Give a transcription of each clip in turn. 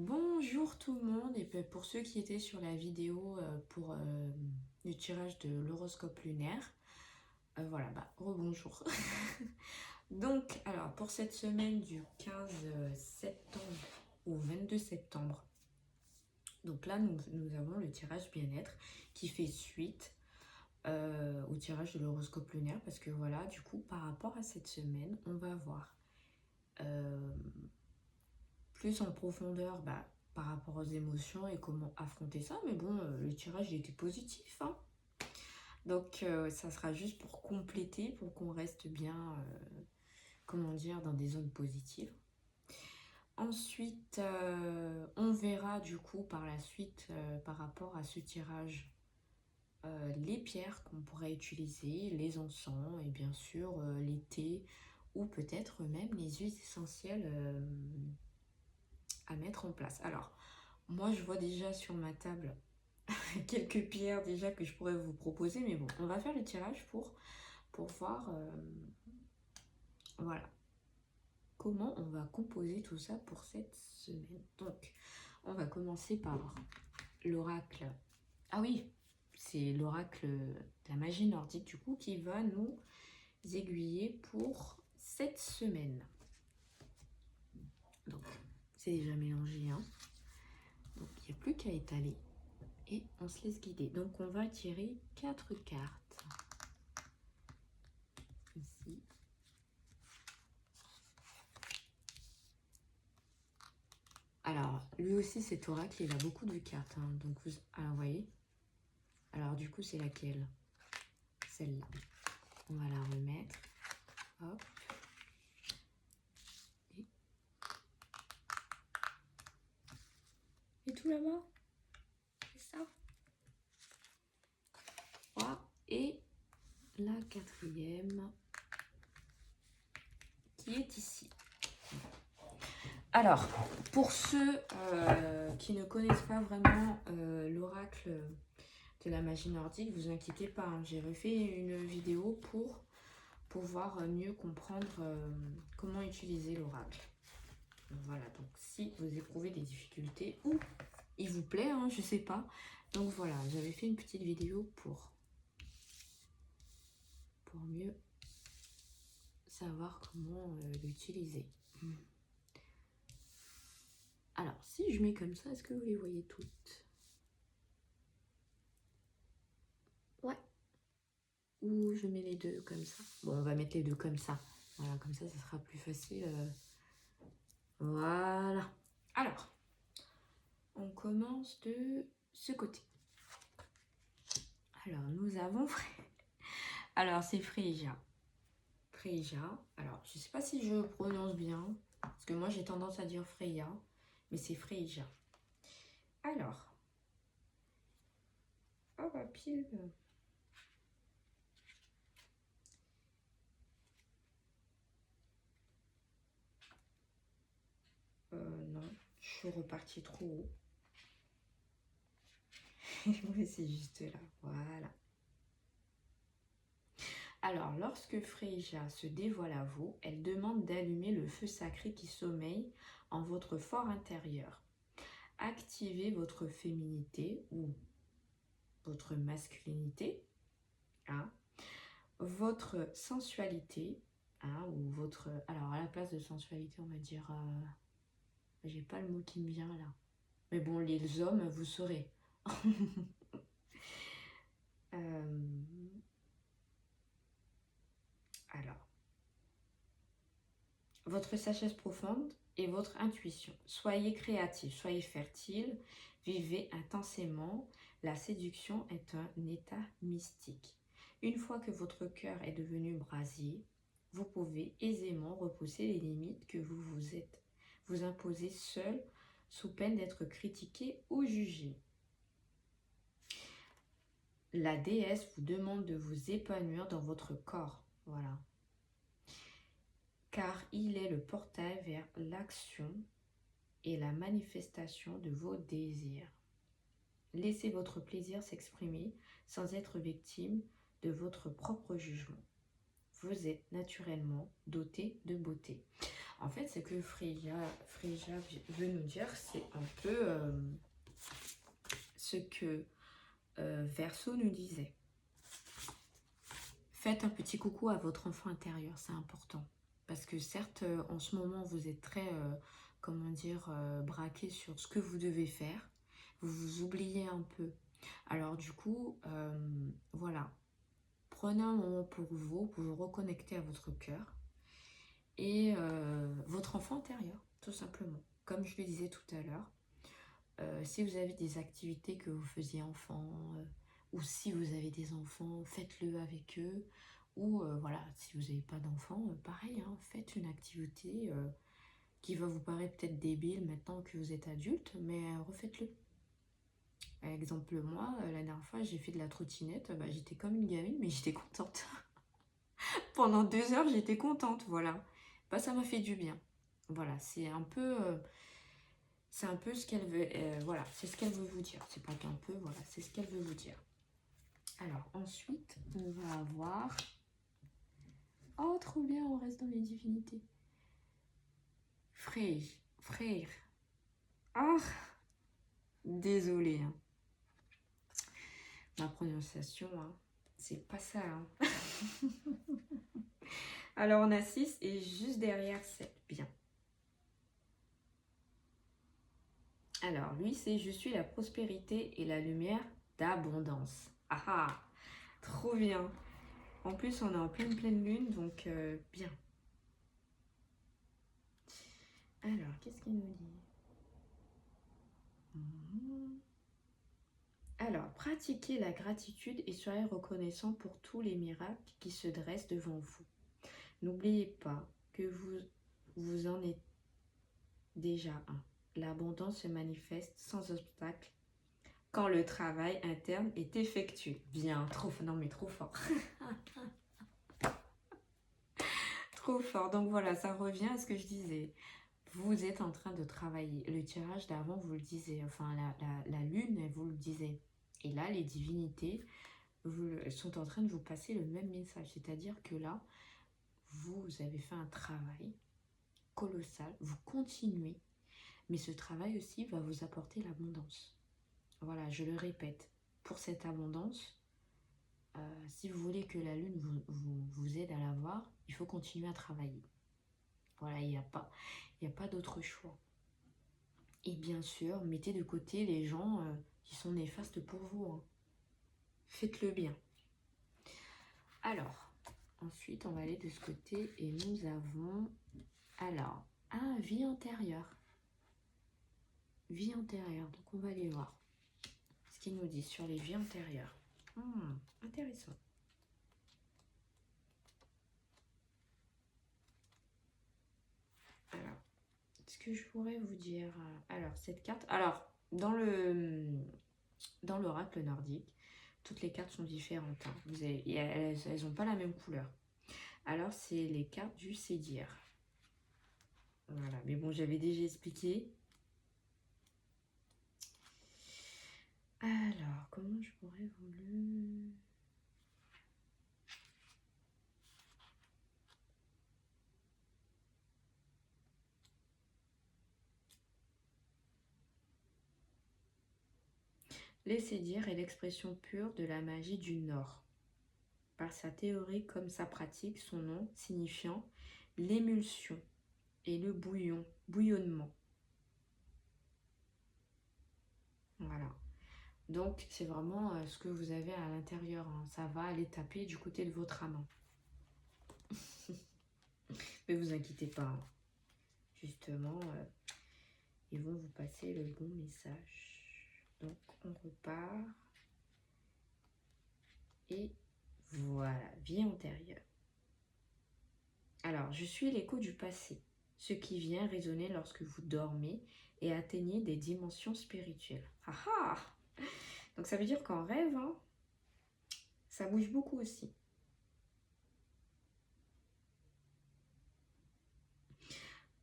Bonjour tout le monde, et puis pour ceux qui étaient sur la vidéo pour le tirage de l'horoscope lunaire, voilà, rebonjour. Donc, alors pour cette semaine du 15 septembre au 22 septembre, donc là nous avons le tirage bien-être qui fait suite au tirage de l'horoscope lunaire, parce que voilà, du coup, par rapport à cette semaine, on va voir euh, plus en profondeur par rapport aux émotions et comment affronter ça. Mais bon, le tirage il était positif, hein. Donc ça sera juste pour compléter, pour qu'on reste bien, comment dire, dans des zones positives. Ensuite, on verra du coup par la suite, par rapport à ce tirage, les pierres qu'on pourrait utiliser, les encens et bien sûr les thés ou peut-être même les huiles essentielles à mettre en place. Alors, moi je vois déjà sur ma table quelques pierres déjà que je pourrais vous proposer, mais bon, on va faire le tirage pour voir voilà, comment on va composer tout ça pour cette semaine. Donc, on va commencer par l'oracle. Ah oui, c'est l'oracle de la magie nordique du coup qui va nous aiguiller pour cette semaine. Donc, c'est déjà mélangé, hein. Donc, il n'y a plus qu'à étaler et on se laisse guider. Donc, on va tirer 4 cartes. Ici. Alors, lui aussi, cet oracle, il a beaucoup de cartes, hein. Donc, alors, vous voyez. Alors, du coup, c'est laquelle? Celle-là. On va la remettre. Hop. Et tout là-bas. C'est ça. Voilà. Et la quatrième qui est ici. Alors, pour ceux qui ne connaissent pas vraiment l'oracle de la magie nordique, vous inquiétez pas, hein, j'ai refait une vidéo pour pouvoir mieux comprendre comment utiliser l'oracle. Voilà, donc si vous éprouvez des difficultés ou il vous plaît, hein, je sais pas. Donc voilà, j'avais fait une petite vidéo pour mieux savoir comment l'utiliser. Alors, si je mets comme ça, est-ce que vous les voyez toutes? Ouais. Ou je mets les deux comme ça? Bon, on va mettre les deux comme ça. Voilà, comme ça sera plus facile. Voilà. Alors, on commence de ce côté. Alors, nous avons... Alors, c'est Freyja. Freyja. Alors, je sais pas si je prononce bien, parce que moi, j'ai tendance à dire Freya, mais c'est Freyja. Alors, oh bah pile. Non, je suis repartie trop haut. Oui, c'est juste là, voilà. Alors, lorsque Freyja se dévoile à vous, elle demande d'allumer le feu sacré qui sommeille en votre fort intérieur. Activez votre féminité ou votre masculinité, hein, votre sensualité, hein, ou votre... Alors, à la place de sensualité, on va dire... j'ai pas le mot qui me vient là. Mais bon, les hommes, vous saurez. Alors, votre sagesse profonde et votre intuition. Soyez créatif, soyez fertile, vivez intensément. La séduction est un état mystique. Une fois que votre cœur est devenu brasier, vous pouvez aisément repousser les limites que vous imposez seul sous peine d'être critiqué ou jugé. La déesse vous demande de vous épanouir dans votre corps. Voilà. Car il est le portail vers l'action et la manifestation de vos désirs. Laissez votre plaisir s'exprimer sans être victime de votre propre jugement. vous êtes naturellement doté de beauté. En fait, ce que Freya veut nous dire, c'est un peu ce que Verseau nous disait. Faites un petit coucou à votre enfant intérieur, c'est important. Parce que certes, en ce moment, vous êtes très, comment dire, braqué sur ce que vous devez faire. Vous vous oubliez un peu. Alors du coup, voilà. Prenez un moment pour vous reconnecter à votre cœur et votre enfant intérieur, tout simplement. Comme je le disais tout à l'heure, si vous avez des activités que vous faisiez enfant, ou si vous avez des enfants, faites-le avec eux. Ou voilà, si vous n'avez pas d'enfants, pareil, hein, faites une activité qui va vous paraître peut-être débile maintenant que vous êtes adulte, mais refaites-le. Par exemple, moi, la dernière fois, j'ai fait de la trottinette, bah, j'étais comme une gamine, mais j'étais contente. Pendant 2 heures, j'étais contente, voilà. Bah, ça m'a fait du bien. Voilà, c'est un peu ce qu'elle veut, voilà, c'est ce qu'elle veut vous dire. C'est pas qu'un peu, voilà, c'est ce qu'elle veut vous dire. Alors, ensuite, on va avoir... Oh, trop bien, on reste dans les divinités. Frère. Ah, désolée. Hein. Ma prononciation, hein, c'est pas ça. Hein. Alors, on a 6 et juste derrière 7. Bien. Alors, lui, c'est « Je suis la prospérité et la lumière d'abondance ». Ah ah, trop bien. En plus, on est en pleine lune, donc bien. Alors, qu'est-ce qu'il nous dit? Alors, pratiquez la gratitude et soyez reconnaissant pour tous les miracles qui se dressent devant vous. N'oubliez pas que vous en êtes déjà un. L'abondance se manifeste sans obstacle quand le travail interne est effectué. Bien, non mais trop fort. Trop fort. Donc voilà, ça revient à ce que je disais. Vous êtes en train de travailler. Le tirage d'avant vous le disait, enfin la lune, elle vous le disait. Et là, les divinités sont en train de vous passer le même message. C'est-à-dire que là, vous avez fait un travail colossal, vous continuez, mais ce travail aussi va vous apporter l'abondance. Voilà, je le répète, pour cette abondance, si vous voulez que la lune vous aide à l'avoir, il faut continuer à travailler. Voilà, il n'y a pas d'autre choix. Et bien sûr, mettez de côté les gens qui sont néfastes pour vous. Hein. Faites-le bien. Alors, ensuite, on va aller de ce côté et nous avons... Alors, vie antérieure. Vie antérieure, donc on va aller voir ce qu'il nous dit sur les vies antérieures. Intéressant. Alors, ce que je pourrais vous dire... Alors, cette carte... Alors, dans l'oracle nordique, toutes les cartes sont différentes. Hein. Elles n'ont pas la même couleur. Alors, c'est les cartes du Sédir. Voilà, mais bon, j'avais déjà expliqué. Alors, comment je pourrais vous le... Les Sédir est l'expression pure de la magie du Nord. Par sa théorie comme sa pratique, son nom signifiant l'émulsion et le bouillonnement. Voilà. Donc, c'est vraiment ce que vous avez à l'intérieur. Hein. Ça va aller taper du côté de votre amant. Mais vous inquiétez pas. Hein. Justement, ils vont vous passer le bon message. Donc, on repart. Et voilà, vie antérieure. Alors, je suis l'écho du passé, ce qui vient résonner lorsque vous dormez et atteignez des dimensions spirituelles. Ah ah! Donc ça veut dire qu'en rêve, hein, ça bouge beaucoup aussi.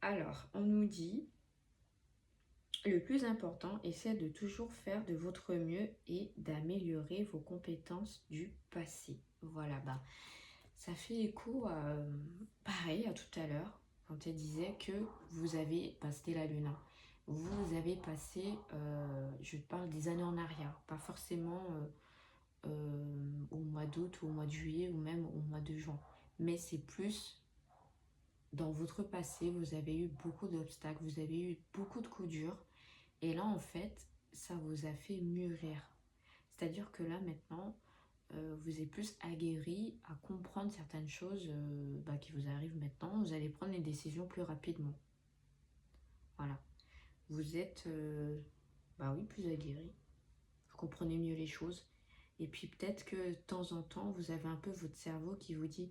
Alors, on nous dit, le plus important, c'est de toujours faire de votre mieux et d'améliorer vos compétences du passé. Voilà, bah, Ça fait écho pareil à tout à l'heure, quand elle disait que vous avez, bah, c'était la lune, hein. Vous avez passé, je parle des années en arrière, pas forcément au mois d'août ou au mois de juillet ou même au mois de juin. Mais c'est plus dans votre passé, vous avez eu beaucoup d'obstacles, vous avez eu beaucoup de coups durs. Et là, en fait, ça vous a fait mûrir. C'est-à-dire que là, maintenant, vous êtes plus aguerri à comprendre certaines choses bah, qui vous arrivent maintenant. Vous allez prendre les décisions plus rapidement. Voilà. Vous êtes, bah oui, plus aguerri. Vous comprenez mieux les choses. Et puis peut-être que de temps en temps, vous avez un peu votre cerveau qui vous dit,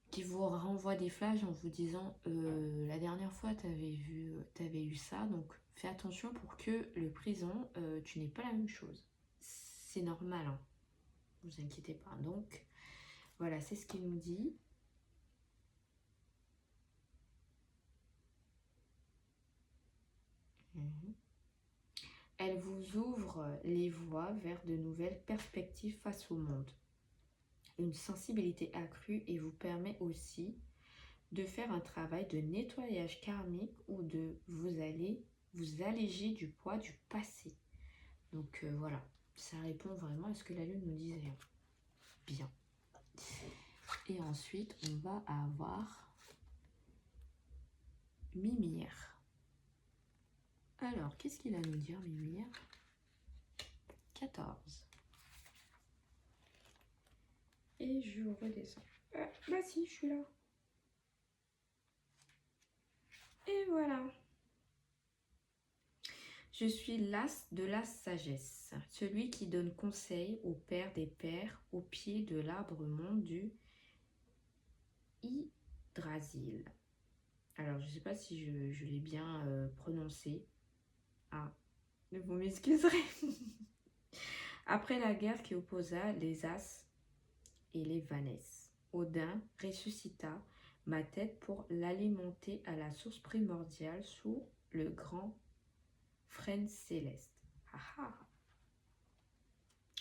qui vous renvoie des flashs en vous disant la dernière fois t'avais eu ça, donc fais attention pour que le présent, tu n'aies pas la même chose. C'est normal, hein. Vous inquiétez pas. Donc voilà, c'est ce qu'il nous dit. Mhm. Elle vous ouvre les voies vers de nouvelles perspectives face au monde. Une sensibilité accrue et vous permet aussi de faire un travail de nettoyage karmique ou de vous alléger du poids du passé. Donc voilà, ça répond vraiment à ce que la lune nous disait. Bien. Et ensuite, on va avoir Mimir. Alors, qu'est-ce qu'il a à nous dire, Mimir? 14. Et je redescends. Bah si, je suis là. Et voilà. Je suis l'as de la sagesse, celui qui donne conseil au père des pères au pied de l'arbre monde du Yggdrasil. Alors, je ne sais pas si je l'ai bien prononcé. Ah, vous m'excuserez. Après la guerre qui opposa les As et les Vanès, Odin ressuscita ma tête pour l'alimenter à la source primordiale sous le grand frêne céleste. Ah ah.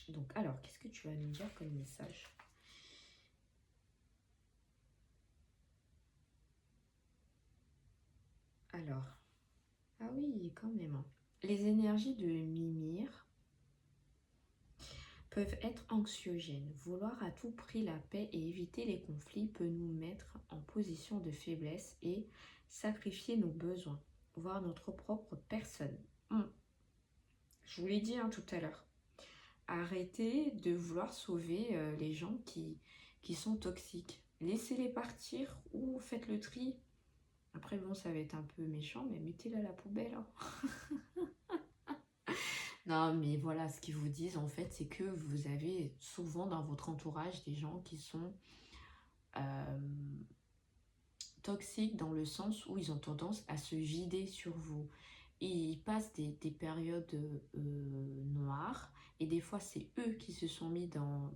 Donc, alors, qu'est-ce que tu vas nous dire comme message? Alors, ah oui, quand même. Les énergies de Mimir peuvent être anxiogènes. Vouloir à tout prix la paix et éviter les conflits peut nous mettre en position de faiblesse et sacrifier nos besoins, voire notre propre personne. Je vous l'ai dit tout à l'heure. Arrêtez de vouloir sauver les gens qui sont toxiques. Laissez-les partir ou faites le tri. Après, bon, ça va être un peu méchant, mais mettez-le à la poubelle. Non, mais voilà, ce qu'ils vous disent, en fait, c'est que vous avez souvent dans votre entourage des gens qui sont euh, toxiques dans le sens où ils ont tendance à se vider sur vous. Et ils passent des périodes noires et des fois, c'est eux qui se sont mis dans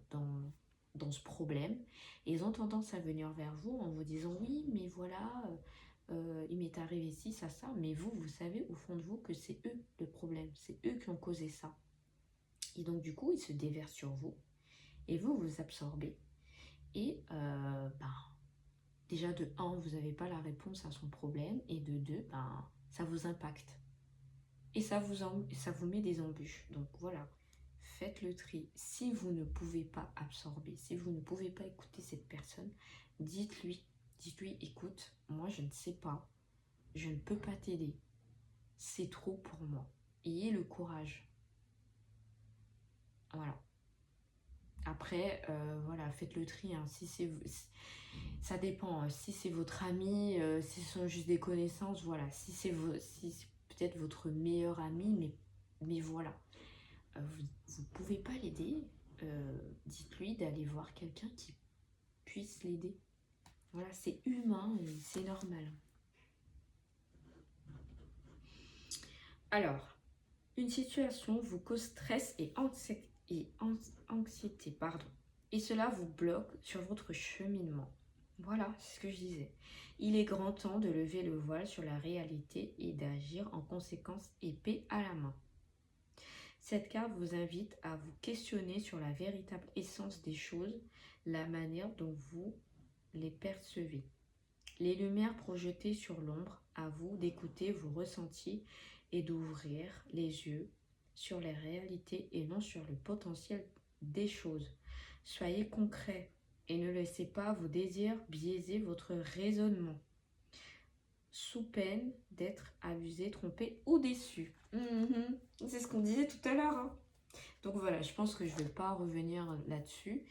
ce problème. Et ils ont tendance à venir vers vous en vous disant, oui, mais voilà, il m'est arrivé ci, ça, mais vous savez au fond de vous que c'est eux le problème, c'est eux qui ont causé ça. Et donc du coup, ils se déversent sur vous et vous, vous absorbez. Et ben, déjà de 1, vous n'avez pas la réponse à son problème et de 2, ben, ça vous impacte. Et ça vous met des embûches. Donc voilà, faites le tri. Si vous ne pouvez pas absorber, si vous ne pouvez pas écouter cette personne, dites-lui, écoute, moi je ne sais pas, je ne peux pas t'aider. C'est trop pour moi. Ayez le courage. Voilà. Après, voilà, faites le tri. Si c'est, ça dépend. Si c'est votre ami, si ce sont juste des connaissances, voilà. Si c'est peut-être votre meilleur ami, mais voilà. Vous ne pouvez pas l'aider. Dites-lui d'aller voir quelqu'un qui puisse l'aider. Voilà, c'est humain et c'est normal. Alors, une situation vous cause stress et anxiété, pardon. Et cela vous bloque sur votre cheminement. Voilà, c'est ce que je disais. Il est grand temps de lever le voile sur la réalité et d'agir en conséquence épée à la main. Cette carte vous invite à vous questionner sur la véritable essence des choses, la manière dont vous les percevez. Les lumières projetées sur l'ombre, à vous d'écouter vos ressentis et d'ouvrir les yeux sur les réalités et non sur le potentiel des choses. Soyez concret et ne laissez pas vos désirs biaiser votre raisonnement, sous peine d'être abusé, trompé ou déçu. C'est ce qu'on disait tout à l'heure. Hein. Donc voilà, je pense que je ne vais pas revenir là-dessus.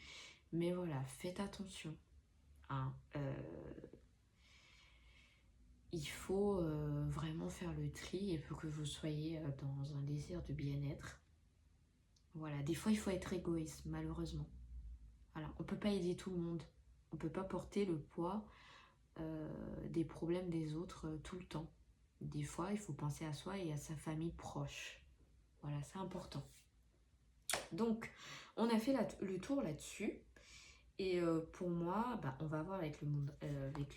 Mais voilà, faites attention. Hein. Il faut vraiment faire le tri et pour que vous soyez dans un désir de bien-être. Voilà, des fois il faut être égoïste, malheureusement. Voilà, on ne peut pas aider tout le monde. On ne peut pas porter le poids des problèmes des autres tout le temps. Des fois, il faut penser à soi et à sa famille proche. Voilà, c'est important. Donc, on a fait le tour là-dessus. Et pour moi, on va voir avec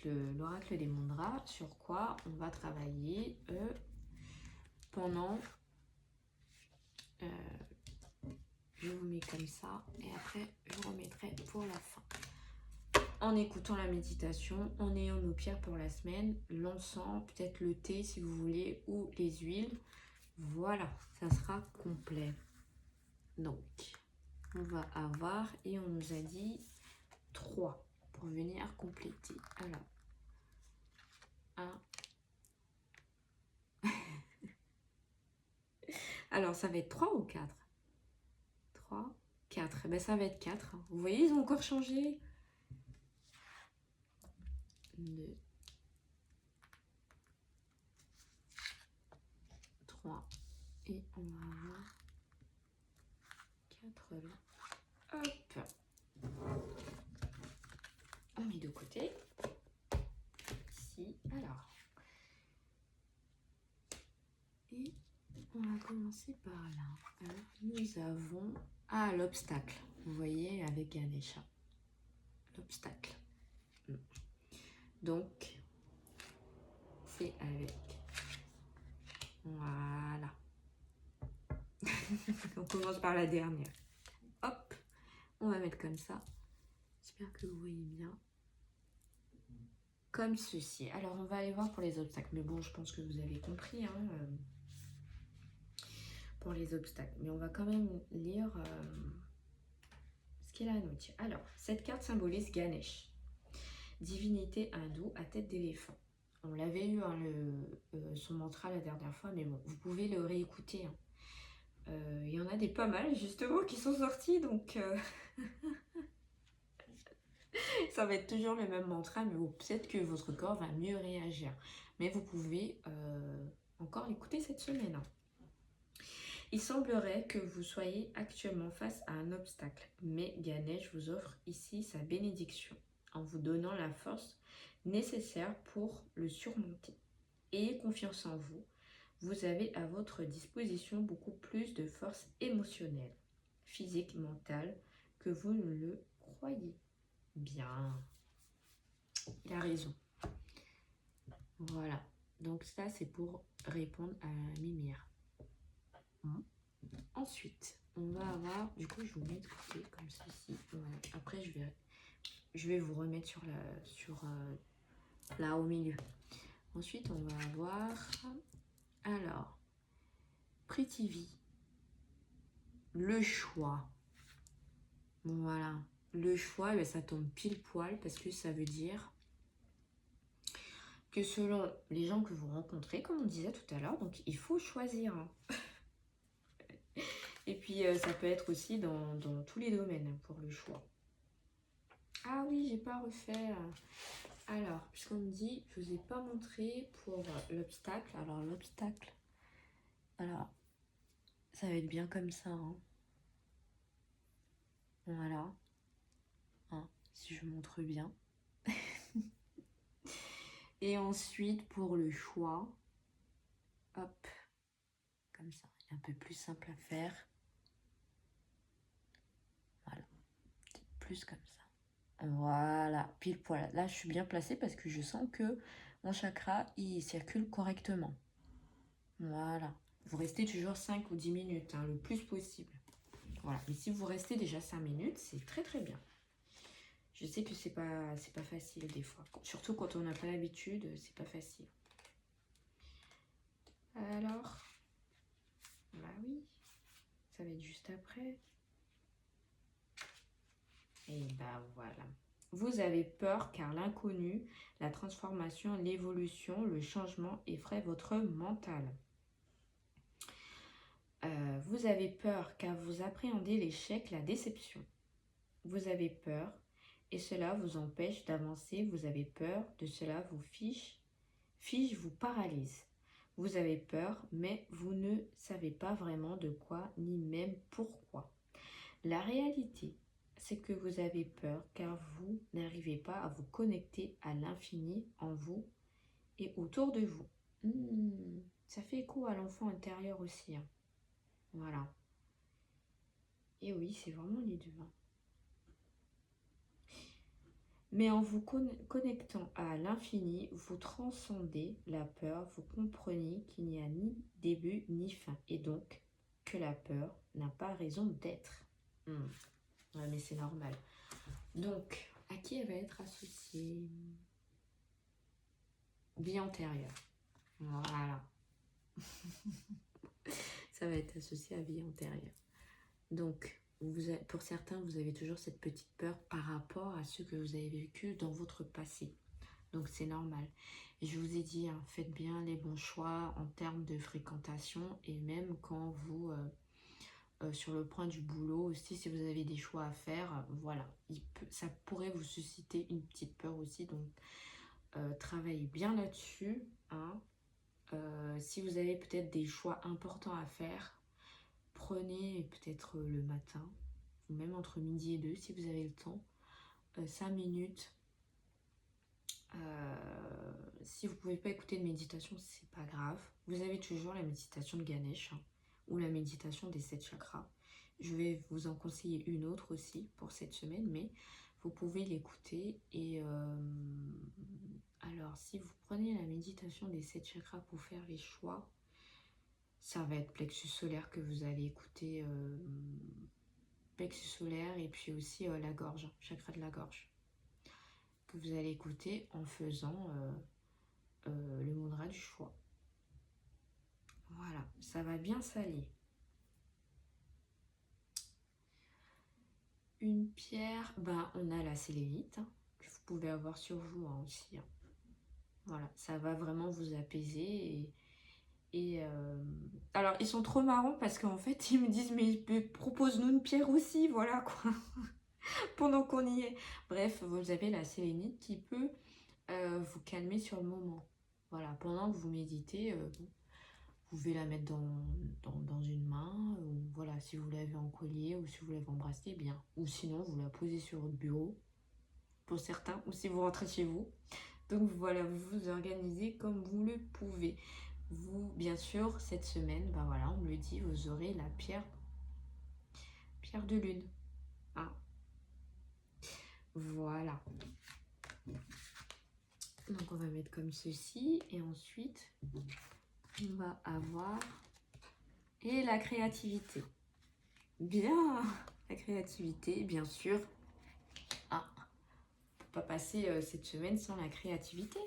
l'oracle des Mundras sur quoi on va travailler pendant... je vous mets comme ça et après je remettrai pour la fin. En écoutant la méditation, en ayant nos pierres pour la semaine, l'encens, peut-être le thé si vous voulez, ou les huiles. Voilà, ça sera complet. Donc, on va avoir, et on nous a dit 3 pour venir compléter. Alors, 1. Alors, ça va être 3 ou 4 3, 4. Ben, ça va être 4. Vous voyez, ils ont encore changé. 2, 3. Et on va avoir 4 là. Hop. On met de côté. Ici. Alors. Et on va commencer par là. Alors, nous avons... Ah, l'obstacle. Vous voyez, avec Ganesha. L'obstacle. Donc, c'est avec... Voilà. On commence par la dernière. Hop. On va mettre comme ça. J'espère que vous voyez bien. Comme ceci. Alors, on va aller voir pour les obstacles. Mais bon, je pense que vous avez compris. Hein, pour les obstacles. Mais on va quand même lire ce qu'il a à nous dire. Alors, cette carte symbolise Ganesh, divinité hindoue à tête d'éléphant. On l'avait eu hein, son mantra la dernière fois, mais bon, vous pouvez le réécouter. Hein. Il y en a des pas mal justement qui sont sortis, donc ça va être toujours le même mantra, mais bon, peut-être que votre corps va mieux réagir. Mais vous pouvez encore l'écouter cette semaine. Hein. Il semblerait que vous soyez actuellement face à un obstacle, mais Ganesh vous offre ici sa bénédiction en vous donnant la force nécessaire pour le surmonter. Ayez confiance en vous. Vous avez à votre disposition beaucoup plus de force émotionnelle, physique, mentale que vous ne le croyez. Bien. Il a raison. Voilà. Donc ça, c'est pour répondre à Mimir. Ensuite, on va avoir... Du coup, je vous mets de côté comme ceci. Voilà. Après, je vais vous remettre là au milieu. Ensuite, on va avoir... Alors, Prithvi. Le choix. Voilà. Le choix, ben, ça tombe pile poil parce que ça veut dire que selon les gens que vous rencontrez, comme on disait tout à l'heure, donc il faut choisir. Hein. Et puis, ça peut être aussi dans tous les domaines pour le choix. Ah oui, j'ai pas refait. Alors, puisqu'on me dit, je vous ai pas montré pour l'obstacle. Alors, l'obstacle, alors, ça va être bien comme ça. Hein. Voilà. Hein, si je montre bien. Et ensuite, pour le choix, hop, comme ça, un peu plus simple à faire. Voilà, plus comme ça. Voilà, pile poil. Là, je suis bien placée parce que je sens que mon chakra, il circule correctement. Voilà, vous restez toujours 5 ou 10 minutes, hein, le plus possible. Voilà, mais si vous restez déjà 5 minutes, c'est très très bien. Je sais que c'est pas facile des fois. Surtout quand on n'a pas l'habitude, c'est pas facile. Alors, bah oui, ça va être juste après. Et bah voilà. Vous avez peur car l'inconnu, la transformation, l'évolution, le changement effraie votre mental. Vous avez peur car vous appréhendez l'échec, la déception. Vous avez peur et cela vous empêche d'avancer. Vous avez peur, de cela vous fiche, vous paralyse. Vous avez peur, mais vous ne savez pas vraiment de quoi, ni même pourquoi. La réalité, c'est que vous avez peur car vous n'arrivez pas à vous connecter à l'infini en vous et autour de vous. Ça fait écho à l'enfant intérieur aussi, hein. Voilà. Et oui, c'est vraiment les deux, hein. Mais en vous connectant à l'infini, vous transcendez la peur, vous comprenez qu'il n'y a ni début ni fin, et donc que la peur n'a pas raison d'être. Ouais, mais c'est normal. Donc, à qui elle va être associée? Vie antérieure. Voilà. Ça va être associé à vie antérieure. Donc, pour certains, vous avez toujours cette petite peur par rapport à ce que vous avez vécu dans votre passé. Donc, c'est normal. Et je vous ai dit, hein, faites bien les bons choix en termes de fréquentation et même quand vous, sur le point du boulot aussi, si vous avez des choix à faire, voilà. Ça pourrait vous susciter une petite peur aussi. Donc, travaillez bien là-dessus, hein. Si vous avez peut-être des choix importants à faire, prenez peut-être le matin, ou même entre midi et 2 si vous avez le temps, 5 minutes. Si vous ne pouvez pas écouter de méditation, c'est pas grave. Vous avez toujours la méditation de Ganesh, hein, ou la méditation des 7 chakras. Je vais vous en conseiller une autre aussi pour cette semaine, mais vous pouvez l'écouter. Et alors, si vous prenez la méditation des 7 chakras pour faire les choix, ça va être plexus solaire que vous allez écouter, plexus solaire et puis aussi la gorge, chakra de la gorge, que vous allez écouter en faisant le mudra du choix. Voilà, ça va bien s'allier. Une pierre, on a la sélénite, hein, que vous pouvez avoir sur vous, hein, aussi, hein. Voilà, ça va vraiment vous apaiser. Alors, ils sont trop marrants parce qu'en fait, ils me disent, mais propose-nous une pierre aussi, voilà quoi, pendant qu'on y est. Bref, vous avez la sélénite qui peut vous calmer sur le moment. Voilà, pendant que vous méditez, vous pouvez la mettre dans une main, ou voilà, si vous l'avez en collier ou si vous l'avez en bracelet, bien. Ou sinon, vous la posez sur votre bureau, pour certains, ou si vous rentrez chez vous. Donc voilà, vous vous organisez comme vous le pouvez. Vous, bien sûr, cette semaine, voilà, on me le dit, vous aurez la pierre de lune. Hein. Voilà. Donc on va mettre comme ceci, et ensuite, on va avoir... Et la créativité. Bien, la créativité, bien sûr. Ah, on ne peut pas passer cette semaine sans la créativité.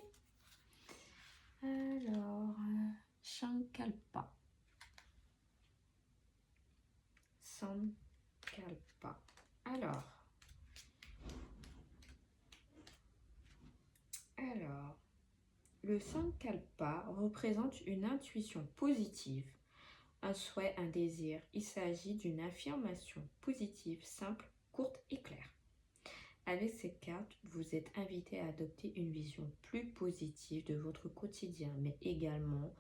Alors, Sankalpa. Sankalpa. Alors, le Sankalpa représente une intuition positive, un souhait, un désir. Il s'agit d'une affirmation positive, simple, courte et claire. Avec cette carte, vous êtes invité à adopter une vision plus positive de votre quotidien, mais également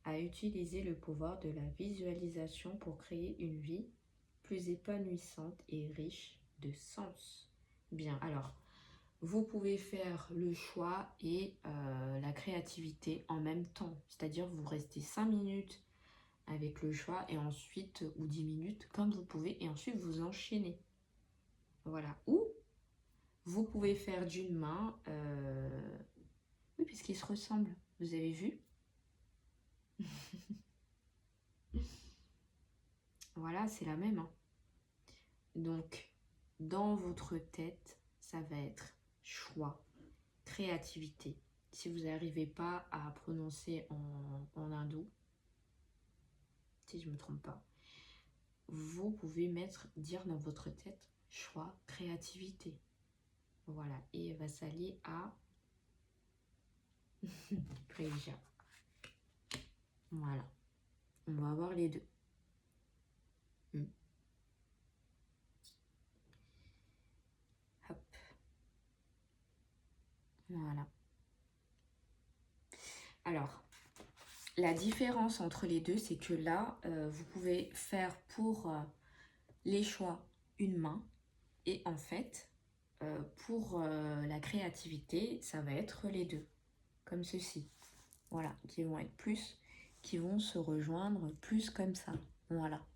à utiliser le pouvoir de la visualisation pour créer une vie plus épanouissante et riche de sens. Bien, alors, vous pouvez faire le choix et la créativité en même temps. C'est-à-dire, vous restez 5 minutes avec le choix et ensuite, ou 10 minutes, comme vous pouvez, et ensuite vous enchaînez. Voilà. Ou vous pouvez faire d'une main, oui, puisqu'ils se ressemblent, vous avez vu? Voilà, c'est la même, hein. Donc, dans votre tête, ça va être choix, créativité. Si vous n'arrivez pas à prononcer en hindou, si je ne me trompe pas, vous pouvez dire dans votre tête choix, créativité. Voilà, et elle va s'allier à Preja. Voilà, on va avoir les deux. Hop. Voilà. Alors, la différence entre les deux, c'est que là, vous pouvez faire pour les choix une main. Et en fait, pour la créativité, ça va être les deux. Comme ceci. Voilà, qui vont être plus, qui vont se rejoindre plus comme ça. Voilà.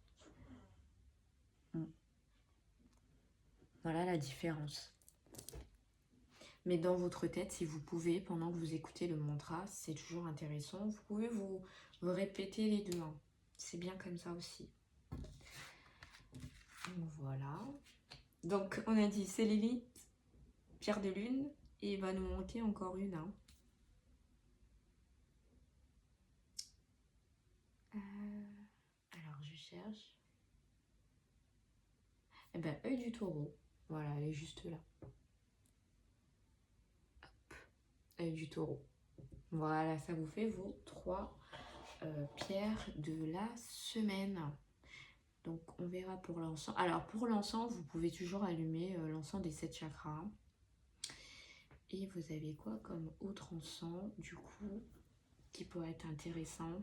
Voilà la différence. Mais dans votre tête, si vous pouvez, pendant que vous écoutez le mantra, c'est toujours intéressant, vous pouvez vous répéter les deux. Hein. C'est bien comme ça aussi. Voilà. Donc, on a dit Sélélite, pierre de lune, et il va nous manquer encore une. Hein. Alors, je cherche. Eh ben, œil du taureau. Voilà, elle est juste là. Hop, œil du taureau. Voilà, ça vous fait vos 3 pierres de la semaine. Donc, on verra pour l'encens. Alors, pour l'encens, vous pouvez toujours allumer l'encens des 7 chakras. Et vous avez quoi comme autre encens, du coup, qui pourrait être intéressant?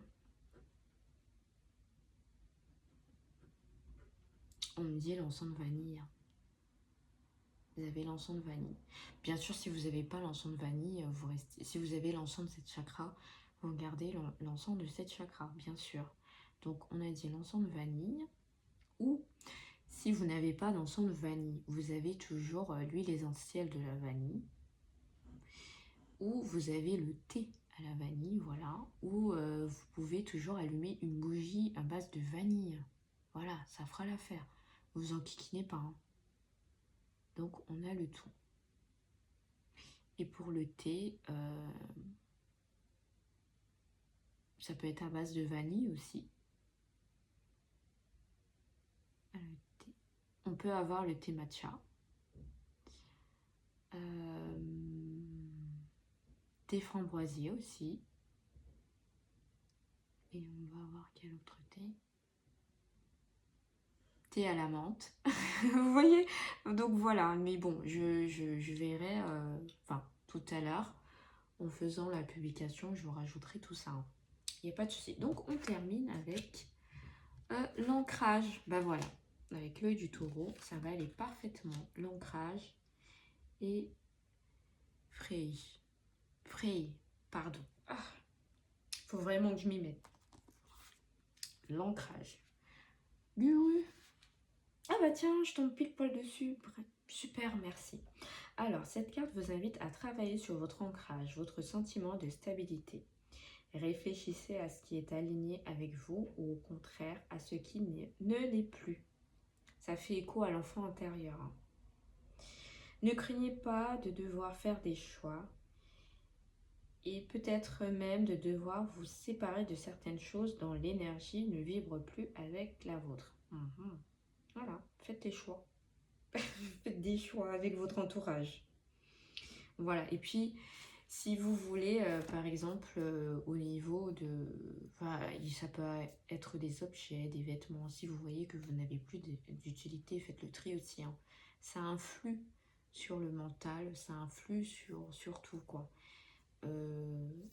On me dit l'encens de vanille. Vous avez l'encens de vanille. Bien sûr, si vous n'avez pas l'encens de vanille, vous restez. Si vous avez l'encens de 7 chakras, vous gardez l'encens de 7 chakras, bien sûr. Donc, on a dit l'encens de vanille. Ou, si vous n'avez pas d'encens de vanille, vous avez toujours l'huile essentielle de la vanille. Ou vous avez le thé à la vanille, voilà. Ou vous pouvez toujours allumer une bougie à base de vanille. Voilà, ça fera l'affaire. Vous enquiquinez pas. Hein. Donc, on a le tout. Et pour le thé, ça peut être à base de vanille aussi. Le thé. On peut avoir le thé matcha. Thé framboisier aussi. Et on va avoir quel autre thé? Thé à la menthe. Vous voyez? Donc voilà, mais bon, je verrai, enfin, tout à l'heure, en faisant la publication, je vous rajouterai tout ça. Hein. Il n'y a pas de souci. Donc, on termine avec l'ancrage. Ben voilà, avec l'œil du taureau, ça va aller parfaitement. L'ancrage et Frey, pardon. Faut vraiment que je m'y mette. L'ancrage. Guru. Ah bah tiens, je tombe pile poil dessus. Super, merci. Alors, cette carte vous invite à travailler sur votre ancrage, votre sentiment de stabilité. Réfléchissez à ce qui est aligné avec vous ou au contraire à ce qui ne l'est plus. Ça fait écho à l'enfant intérieur. Hein. Ne craignez pas de devoir faire des choix et peut-être même de devoir vous séparer de certaines choses dont l'énergie ne vibre plus avec la vôtre. Voilà, faites des choix. Faites des choix avec votre entourage. Voilà, et puis si vous voulez, par exemple, au niveau de... Enfin, ça peut être des objets, des vêtements. Si vous voyez que vous n'avez plus d'utilité, faites le tri aussi. Hein. Ça influe sur le mental, ça influe sur tout, quoi.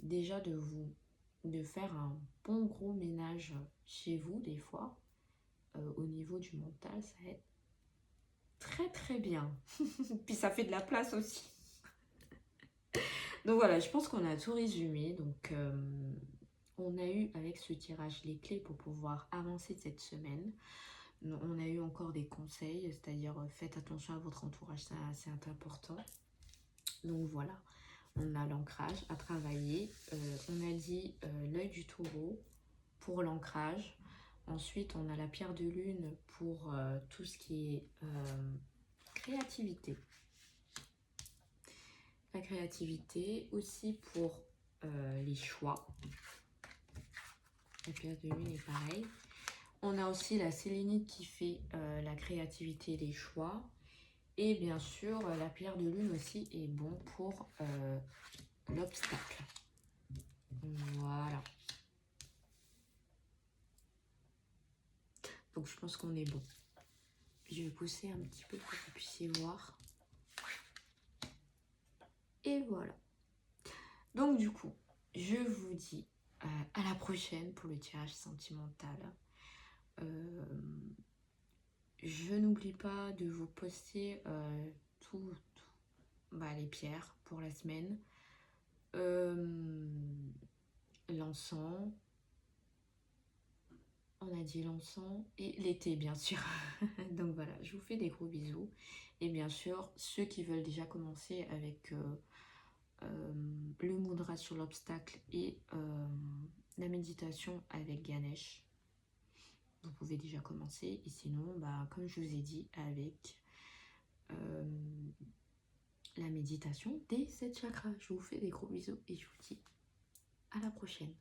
Déjà de faire un bon gros ménage chez vous, des fois, au niveau du mental, ça aide très très bien. Puis ça fait de la place aussi. Donc voilà, je pense qu'on a tout résumé. Donc on a eu avec ce tirage les clés pour pouvoir avancer cette semaine. On a eu encore des conseils, c'est-à-dire faites attention à votre entourage, c'est important. Donc voilà, on a l'ancrage à travailler. On a dit l'œil du taureau pour l'ancrage. Ensuite, on a la pierre de lune pour tout ce qui est créativité. La créativité aussi pour les choix. La pierre de lune est pareil. On a aussi la sélénite qui fait la créativité et les choix. Et bien sûr, la pierre de lune aussi est bon pour l'obstacle. Voilà. Donc je pense qu'on est bon. Je vais pousser un petit peu pour que vous puissiez voir. Et voilà. Donc du coup, je vous dis à la prochaine pour le tirage sentimental. Je n'oublie pas de vous poster les pierres pour la semaine. L'encens. On a dit l'encens et l'été bien sûr. Donc voilà, je vous fais des gros bisous. Et bien sûr, ceux qui veulent déjà commencer avec le mudra sur l'obstacle et la méditation avec Ganesh, vous pouvez déjà commencer. Et sinon, comme je vous ai dit, avec la méditation des 7 chakras. Je vous fais des gros bisous et je vous dis à la prochaine.